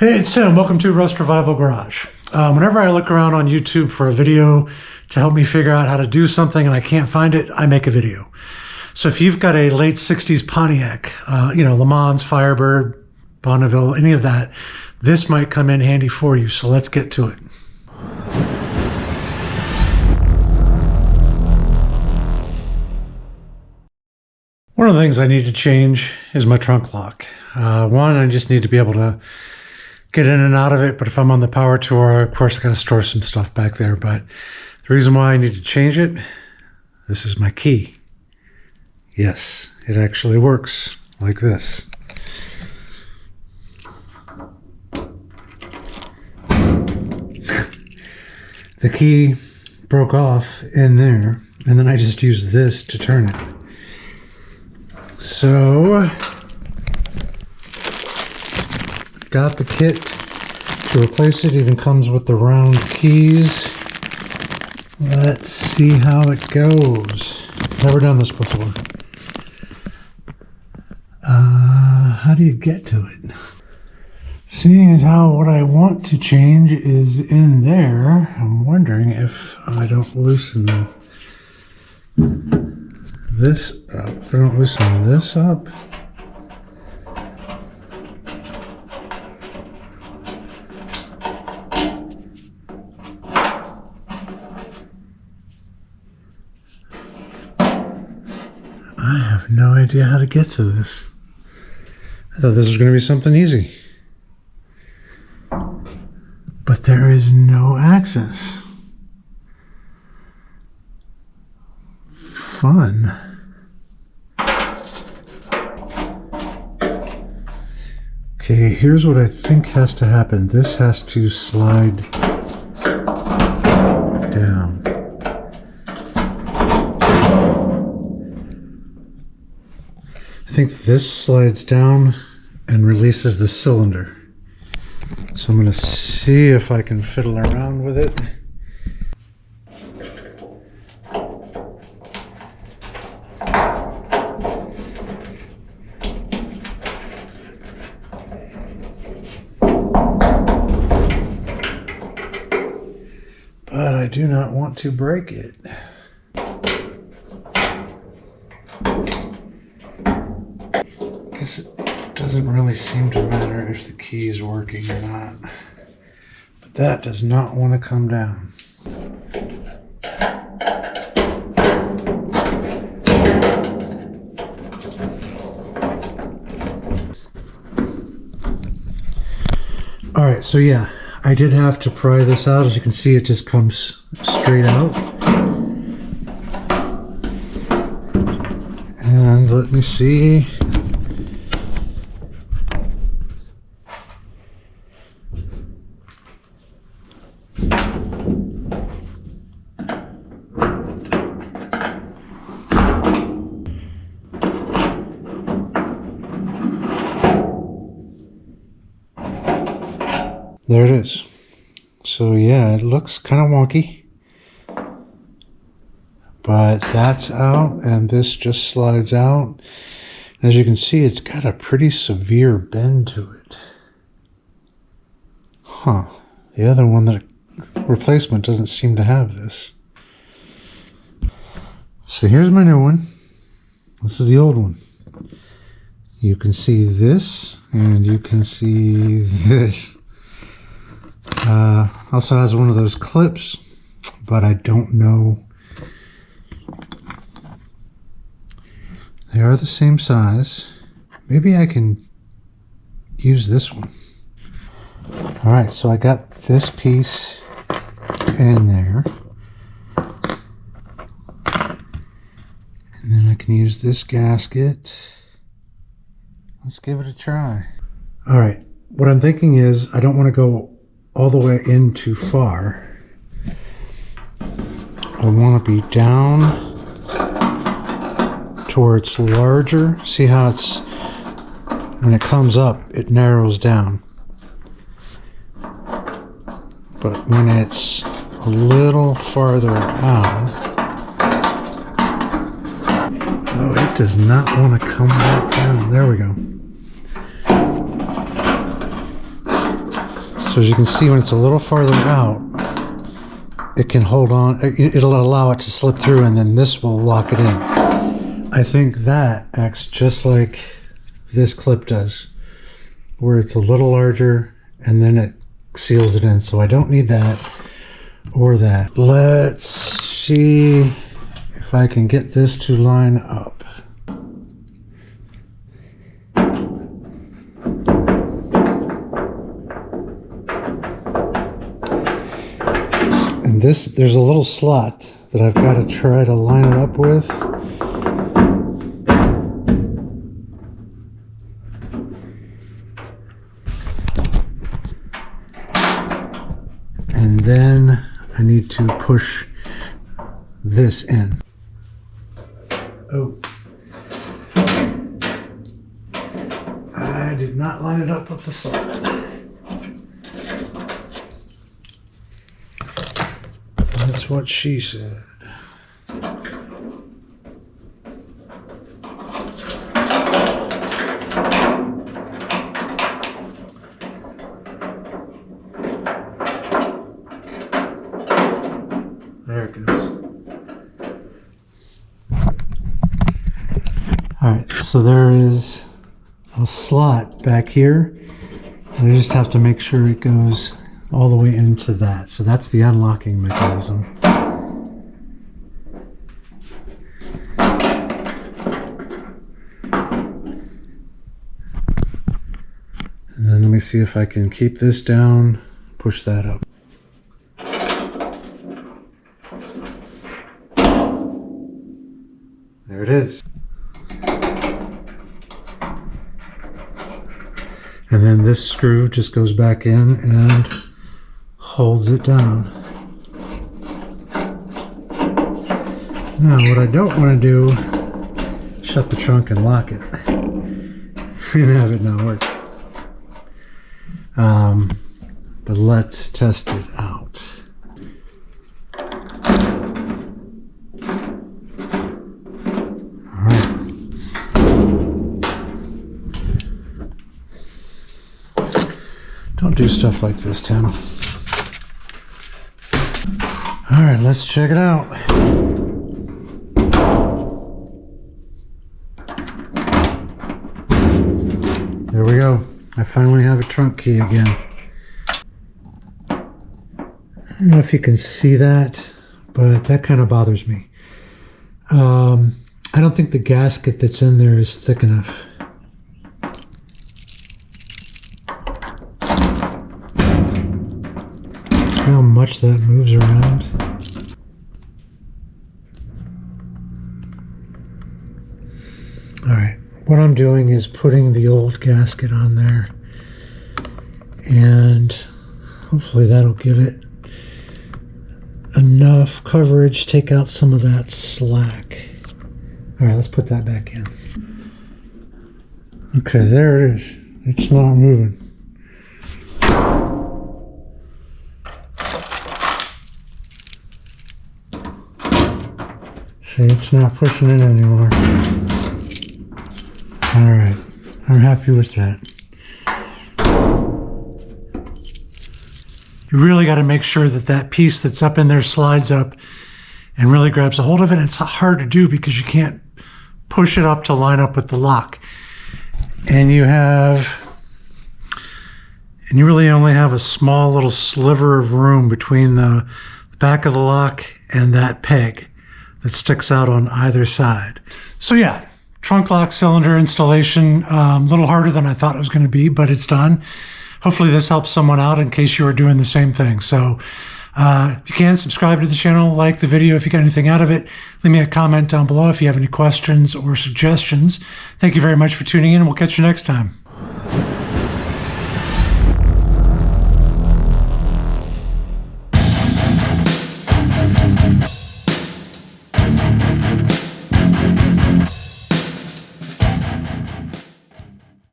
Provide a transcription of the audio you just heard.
Hey, it's Tim. Welcome to Rust Revival Garage. Whenever I look around on YouTube for a video to help me figure out how to do something and I can't find it, I make a video. So if you've got a late 60s Pontiac, Lemans, Firebird, Bonneville, any of that, this might come in handy for you. So let's get to it. One of the things I need to change is my trunk lock. One, I just need to be able to get in and out of it, but if I'm on the power tour, of course I gotta store some stuff back there. But the reason why I need to change it, this is my key. Yes, it actually works like this. The key broke off in there, and then I just used this to turn it. So got the kit to replace it. Even comes with the round keys. Let's see how it goes. Never done this before. How do you get to it? Seeing as how what I want to change is in there, I'm wondering if I don't loosen this up. If I don't loosen this up, I have no idea how to get to this. I thought this was going to be something easy. But there is no access. Fun. Okay, here's what I think has to happen. This has to slide down. I think this slides down and releases the cylinder. So I'm going to see if I can fiddle around with it. But I do not want to break it. Guess it doesn't really seem to matter if the key is working or not. But that does not want to come down. All right, so yeah, I did have to pry this out. As you can see, it just comes straight out. And let me see. There it is. So yeah, it looks kind of wonky, but that's out and this just slides out. As you can see, it's got a pretty severe bend to it. Huh. The other one, that replacement, doesn't seem to have this. So here's my new one. This is the old one. You can see this and you can see this. Also has one of those clips, but I don't know. They are the same size. Maybe I can use this one. All right, so I got this piece in there. And then I can use this gasket. Let's give it a try. All right, what I'm thinking is I don't want to go all the way in too far. I want to be down to where it's larger. See how it's, when it comes up, it narrows down. But when it's a little farther out, oh, it does not want to come back down. There we go. So as you can see, when it's a little farther out, it can hold on, it'll allow it to slip through, and then this will lock it in. I think that acts just like this clip does, where it's a little larger and then it seals it in. So I don't need that or that. Let's see if I can get this to line up. And there's a little slot that I've got to try to line it up with. And then I need to push this in. Oh. I did not line it up with the slot. That's what she said. There it goes. All right, so there is a slot back here. And I just have to make sure it goes all the way into that. So that's the unlocking mechanism. And then let me see if I can keep this down, push that up. There it is. And then this screw just goes back in and holds it down. Now what I don't want to do is shut the trunk and lock it and have it not work. But let's test it out. All right. Don't do stuff like this, Tim. All right, let's check it out. There we go. I finally have a trunk key again. I don't know if you can see that, but that kind of bothers me. I don't think the gasket that's in there is thick enough. How much that moves around. All right, what I'm doing is putting the old gasket on there, and hopefully that'll give it enough coverage, take out some of that slack. All right, let's put that back in. Okay, there it is. It's not moving. See, it's not pushing it anymore. All right, I'm happy with that. You really got to make sure that that piece that's up in there slides up and really grabs a hold of it. It's hard to do because you can't push it up to line up with the lock. And you really only have a small little sliver of room between the back of the lock and that peg that sticks out on either side. So yeah, trunk lock cylinder installation, a little harder than I thought it was going to be, but it's done. Hopefully this helps someone out in case you are doing the same thing. So if you can, subscribe to the channel, like the video if you got anything out of it. Leave me a comment down below if you have any questions or suggestions. Thank you very much for tuning in, and we'll catch you next time.